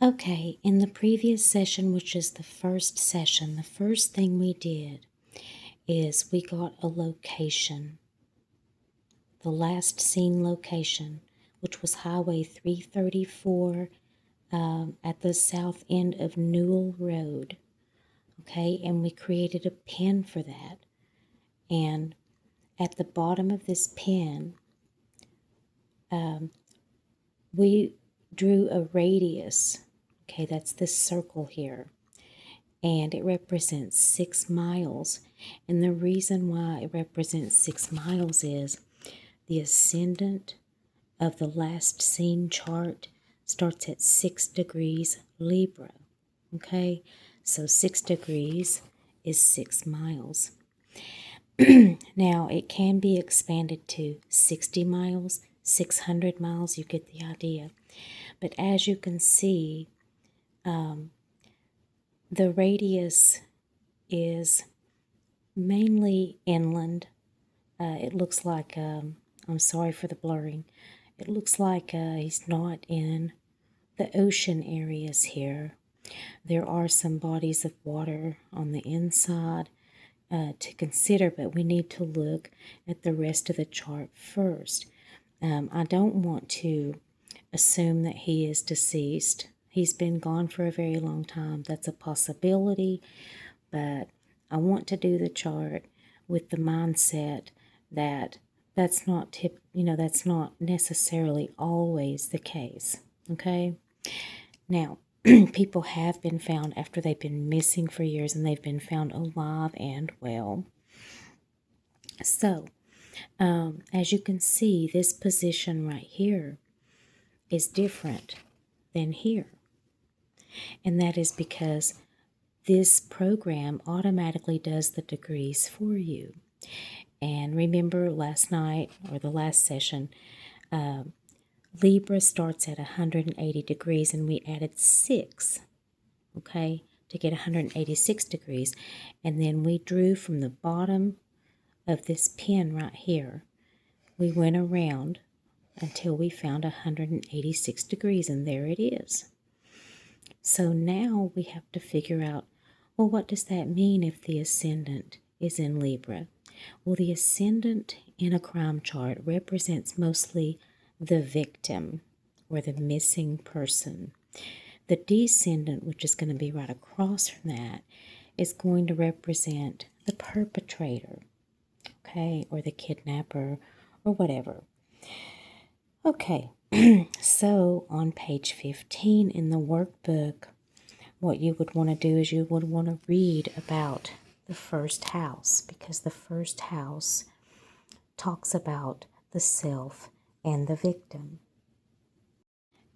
Okay, in the previous session, which is the first session, the first thing we did is we got a location, the last seen location, which was Highway 334 at the south end of Newell Road. Okay, and we created a pin for that. And at the bottom of this pin, we drew a radius. Okay, that's this circle here. And it represents 6 miles. And the reason why it represents 6 miles is the ascendant of the last seen chart starts at 6 degrees Libra. Okay, so 6 degrees is 6 miles. Now, it can be expanded to 60 miles, 600 miles, you get the idea. But as you can see, the radius is mainly inland. It looks like, I'm sorry for the blurring, it looks like he's not in the ocean areas here. There are some bodies of water on the inside to consider, but we need to look at the rest of the chart first. I don't want to assume that he is deceased. He's been gone for a very long time. That's a possibility, but I want to do the chart with the mindset that that's not that's not necessarily always the case. Okay? Now, people have been found after they've been missing for years, and they've been found alive and well. So, as you can see, this position right here is different than here. And that is because this program automatically does the degrees for you. And remember last night or the last session, Libra starts at 180 degrees and we added 6, okay, to get 186 degrees. And then we drew from the bottom of this pin right here. We went around until we found 186 degrees, and there it is. So now we have to figure out, well, what does that mean if the ascendant is in Libra? Well, the ascendant in a crime chart represents mostly the victim or the missing person. The descendant, which is going to be right across from that, is going to represent the perpetrator, okay, or the kidnapper or whatever. Okay, so on page 15 in the workbook, what you would want to do is you would want to read about the first house, because the first house talks about the self and the victim.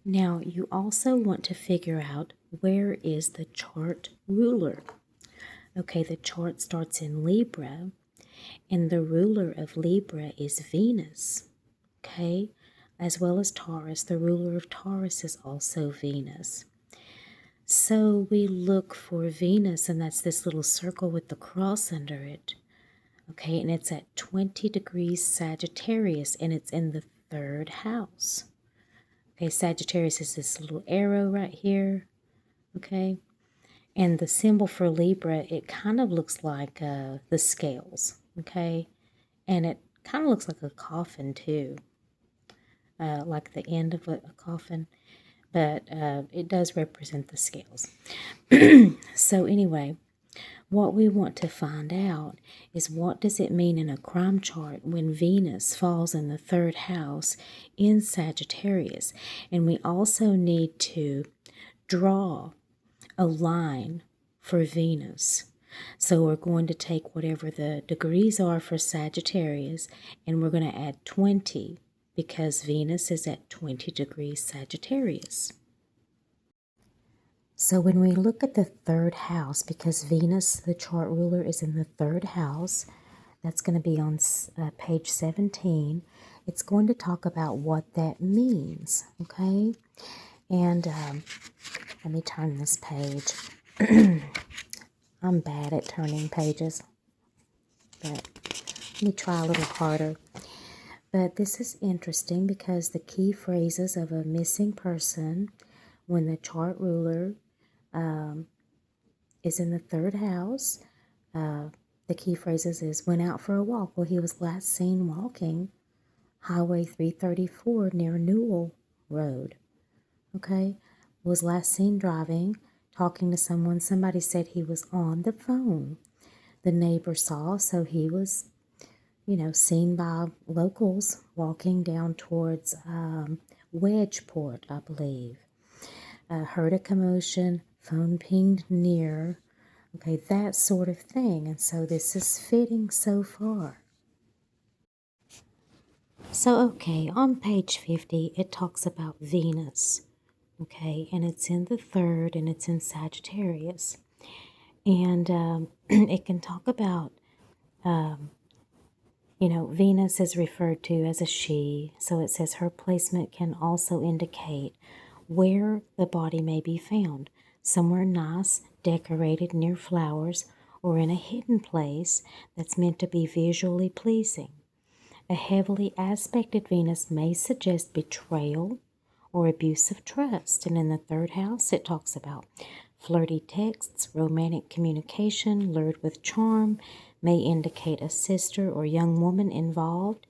Now, you also want to figure out where is the chart ruler. Okay, the chart starts in Libra, and the ruler of Libra is Venus, okay? As well as Taurus. The ruler of Taurus is also Venus. So we look for Venus, and that's this little circle with the cross under it. Okay, and it's at 20 degrees Sagittarius, and it's in the 3rd house. Okay, Sagittarius is this little arrow right here. Okay, and the symbol for Libra, it kind of looks like the scales. Okay, and it kind of looks like a coffin too. Like the end of a coffin, but it does represent the scales. So anyway, what we want to find out is, what does it mean in a crime chart when Venus falls in the 3rd house in Sagittarius? And we also need to draw a line for Venus. So we're going to take whatever the degrees are for Sagittarius, and we're going to add 20, because Venus is at 20 degrees Sagittarius. So when we look at the 3rd house, because Venus, the chart ruler, is in the 3rd house, that's going to be on page 17, it's going to talk about what that means, okay? And let me turn this page. I'm bad at turning pages, but let me try a little harder. But this is interesting because the key phrases of a missing person when the chart ruler is in the third house, the key phrases is went out for a walk. Well, he was last seen walking Highway 334 near Newell Road. Okay, was last seen driving, talking to someone. Somebody said he was on the phone. The neighbor saw, so he was, seen by locals walking down towards Wedgeport, I believe. Heard a commotion, phone pinged near. Okay, that sort of thing. And so this is fitting so far. So, okay, on page 50, it talks about Venus. Okay, and it's in the third and it's in Sagittarius. And it can talk about, Venus is referred to as a she. So it says her placement can also indicate where the body may be found. Somewhere nice, decorated near flowers, or in a hidden place that's meant to be visually pleasing. A heavily aspected Venus may suggest betrayal or abuse of trust. And in the third house, it talks about flirty texts, romantic communication, lured with charm, may indicate a sister or young woman involved.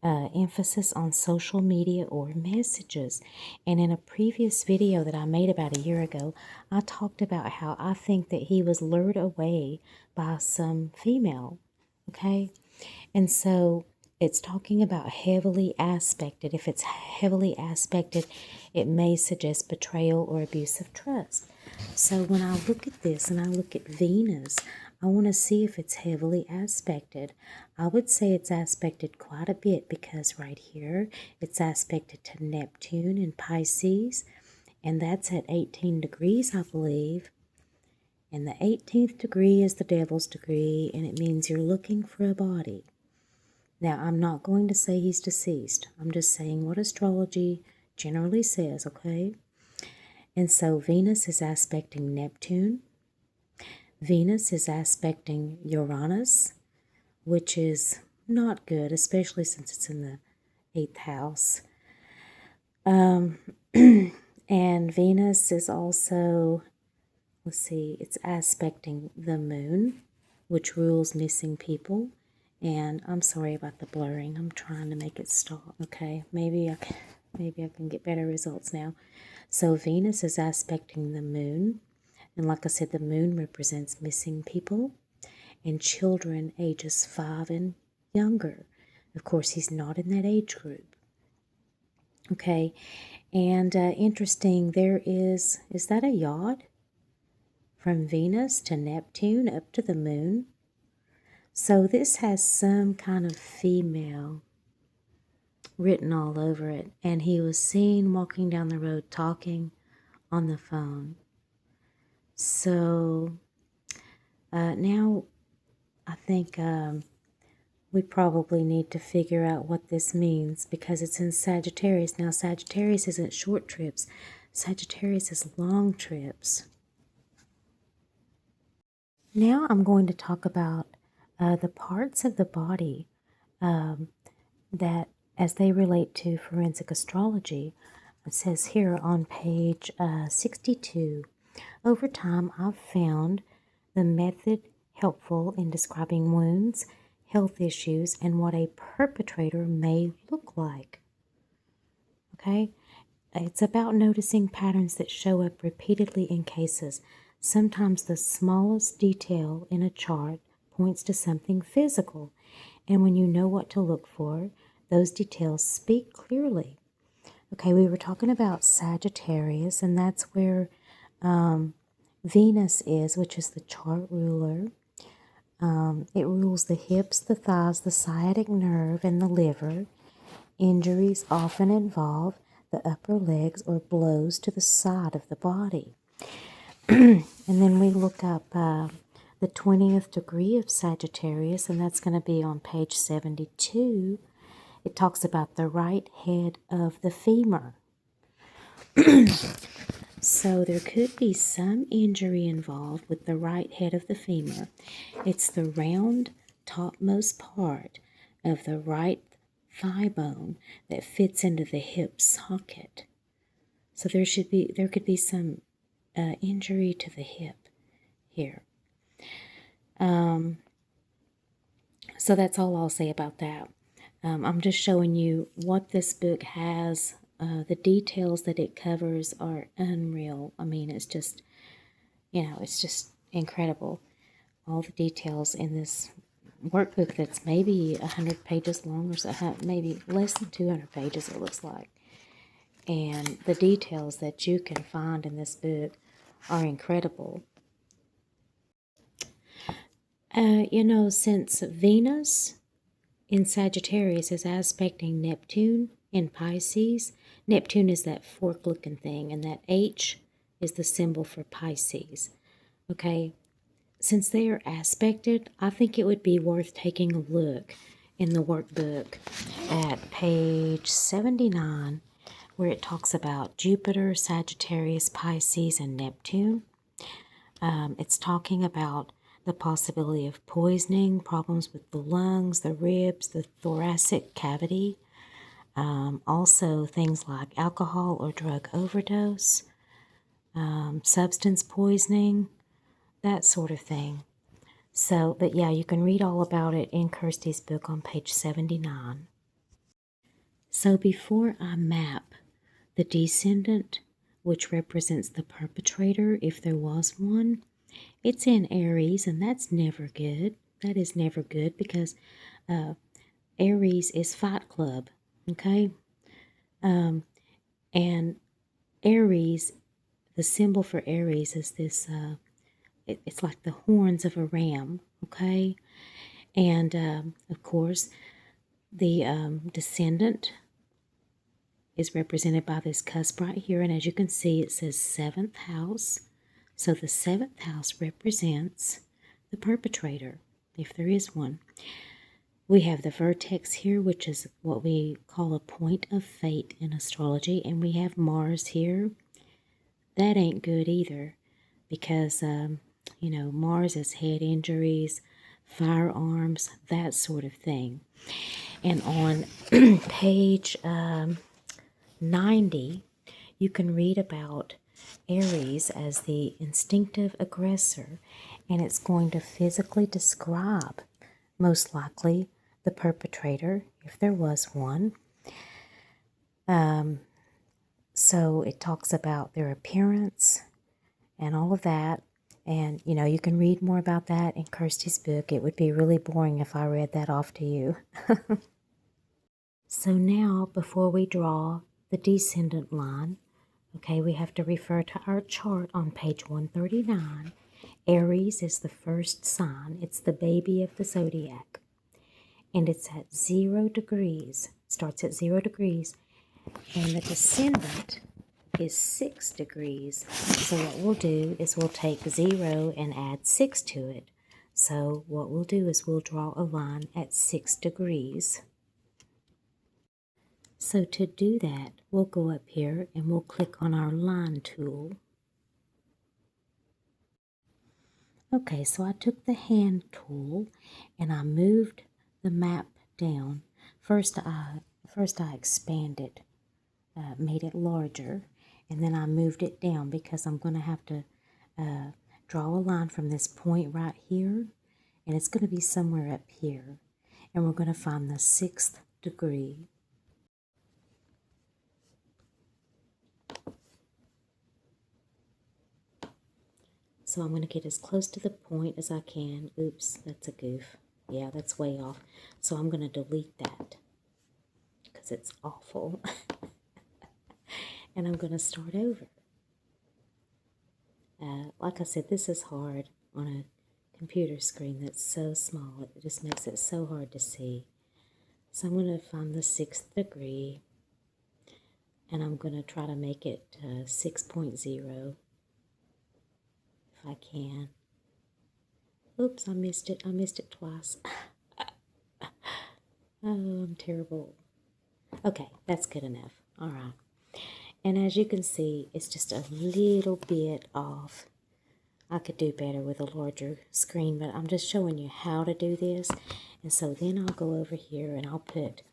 Emphasis on social media or messages. And in a previous video that I made about a year ago, I talked about how I think that he was lured away by some female. Okay? And so it's talking about heavily aspected. If it's heavily aspected, it may suggest betrayal or abuse of trust. So when I look at this and I look at Venus, I want to see if it's heavily aspected. I would say it's aspected quite a bit because right here it's aspected to Neptune in Pisces, and that's at 18 degrees, I believe. And the 18th degree is the devil's degree, and it means you're looking for a body. Now, I'm not going to say he's deceased. I'm just saying what astrology generally says, okay? And so Venus is aspecting Neptune. Venus is aspecting Uranus, which is not good, especially since it's in the 8th house. And Venus is also, it's aspecting the moon, which rules missing people. And I'm sorry about the blurring. I'm trying to make it stop, okay? Maybe I can get better results now. So Venus is aspecting the moon. And like I said, the moon represents missing people and children ages 5 and younger. Of course, he's not in that age group. Okay, and interesting, there is that a yacht? From Venus to Neptune up to the moon. So this has some kind of female written all over it. And he was seen walking down the road talking on the phone. So now I think we probably need to figure out what this means because it's in Sagittarius. Now Sagittarius isn't short trips. Sagittarius is long trips. Now I'm going to talk about the parts of the body that as they relate to forensic astrology. It says here on page 62, over time I've found the method helpful in describing wounds, health issues, and what a perpetrator may look like. Okay? It's about noticing patterns that show up repeatedly in cases. Sometimes the smallest detail in a chart points to something physical, and when you know what to look for, those details speak clearly. Okay, we were talking about Sagittarius, and that's where Venus is, which is the chart ruler. It rules the hips, the thighs, the sciatic nerve, and the liver. Injuries often involve the upper legs or blows to the side of the body. And then we look up the 20th degree of Sagittarius, and that's going to be on page 72. It talks about the right head of the femur. So there could be some injury involved with the right head of the femur. It's the round topmost part of the right thigh bone that fits into the hip socket. So there could be some injury to the hip here. So that's all I'll say about that. I'm just showing you what this book has. The details that it covers are unreal. I mean, it's just, it's just incredible. All the details in this workbook that's maybe 100 pages long, or so, maybe less than 200 pages it looks like. And the details that you can find in this book are incredible. Since Venus in Sagittarius is aspecting Neptune in Pisces, Neptune is that fork-looking thing, and that H is the symbol for Pisces. Okay, since they are aspected, I think it would be worth taking a look in the workbook at page 79, where it talks about Jupiter, Sagittarius, Pisces, and Neptune. It's talking about the possibility of poisoning, problems with the lungs, the ribs, the thoracic cavity. Also things like alcohol or drug overdose, substance poisoning, that sort of thing. So, but yeah, you can read all about it in Kirsty's book on page 79. So before I map the descendant, which represents the perpetrator, if there was one, it's in Aries, and that's never good. That is never good because Aries is Fight Club, okay? And Aries, the symbol for Aries is this, it's like the horns of a ram, okay? And, of course, the descendant is represented by this cusp right here. And as you can see, it says 7th house. So the 7th house represents the perpetrator, if there is one. We have the vertex here, which is what we call a point of fate in astrology. And we have Mars here. That ain't good either because, Mars is head injuries, firearms, that sort of thing. And on page 90, you can read about Aries as the instinctive aggressor, and it's going to physically describe, most likely, the perpetrator, if there was one. So it talks about their appearance and all of that. And, you can read more about that in Kirsty's book. It would be really boring if I read that off to you. So now, before we draw the descendant line, okay, we have to refer to our chart on page 139. Aries is the first sign. It's the baby of the zodiac. And it's at 0 degrees. Starts at 0 degrees. And the descendant is 6 degrees. So what we'll do is we'll take 0 and add 6 to it. So what we'll do is we'll draw a line at 6 degrees. So to do that, we'll go up here and we'll click on our line tool. Okay, so I took the hand tool and I moved the map down. First I expanded, made it larger, and then I moved it down because I'm going to have to draw a line from this point right here, and it's going to be somewhere up here. And we're going to find the 6th degree. So I'm going to get as close to the point as I can. Oops, that's a goof. Yeah, that's way off. So I'm going to delete that because it's awful. And I'm going to start over. Like I said, this is hard on a computer screen that's so small. It just makes it so hard to see. So I'm going to find the 6th degree. And I'm going to try to make it 6.0. If I can. Oops, I missed it. I missed it twice. Oh, I'm terrible. Okay, that's good enough. All right. And as you can see, it's just a little bit off. I could do better with a larger screen, but I'm just showing you how to do this. And so then I'll go over here and I'll put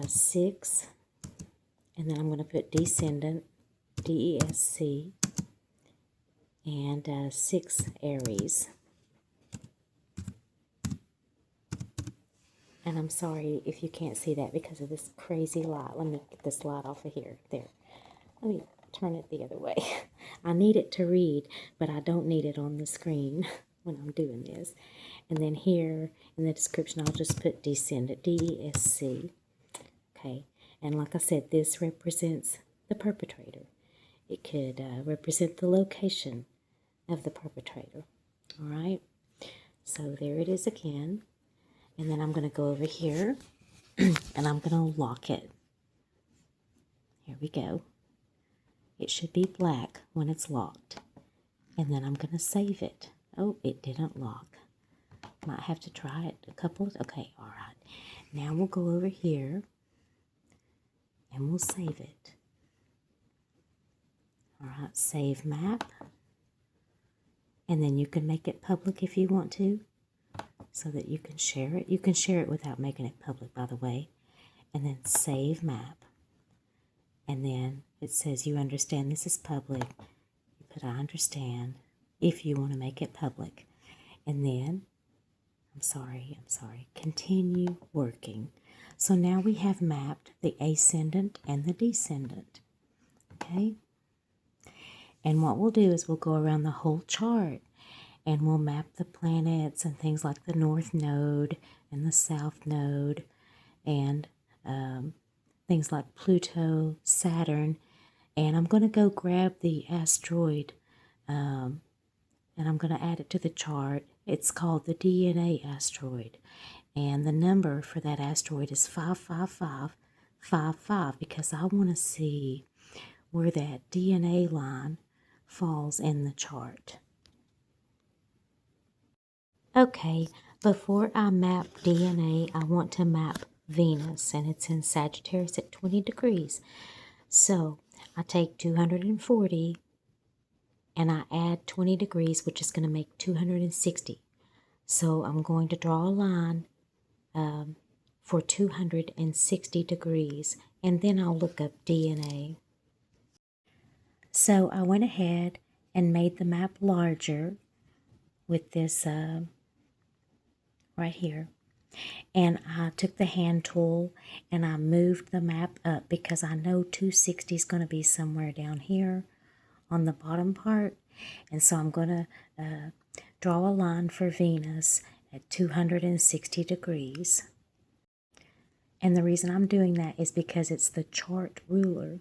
6 And then I'm going to put descendant, DESC, and 6 Aries. And I'm sorry if you can't see that because of this crazy light. Let me get this light off of here. There. Let me turn it the other way. I need it to read, but I don't need it on the screen when I'm doing this. And then here in the description, I'll just put descendant, DESC. Okay. And like I said, this represents the perpetrator. It could represent the location of the perpetrator. All right. So there it is again. And then I'm going to go over here and I'm going to lock it. Here we go. It should be black when it's locked. And then I'm going to save it. Oh, it didn't lock. Might have to try it a couple of... Okay, all right. Now we'll go over here and we'll save it. All right, save map. And then you can make it public if you want to, so that you can share it. You can share it without making it public, by the way. And then save map. And then it says you understand this is public. You put I understand if you want to make it public. And then, I'm sorry, continue working. So now we have mapped the ascendant and the descendant. Okay? And what we'll do is we'll go around the whole chart and we'll map the planets and things like the North Node and the South Node and things like Pluto, Saturn. And I'm going to go grab the asteroid and I'm going to add it to the chart. It's called the DNA asteroid. And the number for that asteroid is 55555 because I want to see where that DNA line falls in the chart. Okay, before I map DNA, I want to map Venus, and it's in Sagittarius at 20 degrees. So I take 240 and I add 20 degrees, which is going to make 260. So I'm going to draw a line for 260 degrees, and then I'll look up DNA. So I went ahead and made the map larger with this right here. And I took the hand tool and I moved the map up because I know 260 is going to be somewhere down here on the bottom part. And so I'm going to draw a line for Venus at 260 degrees. And the reason I'm doing that is because it's the chart ruler.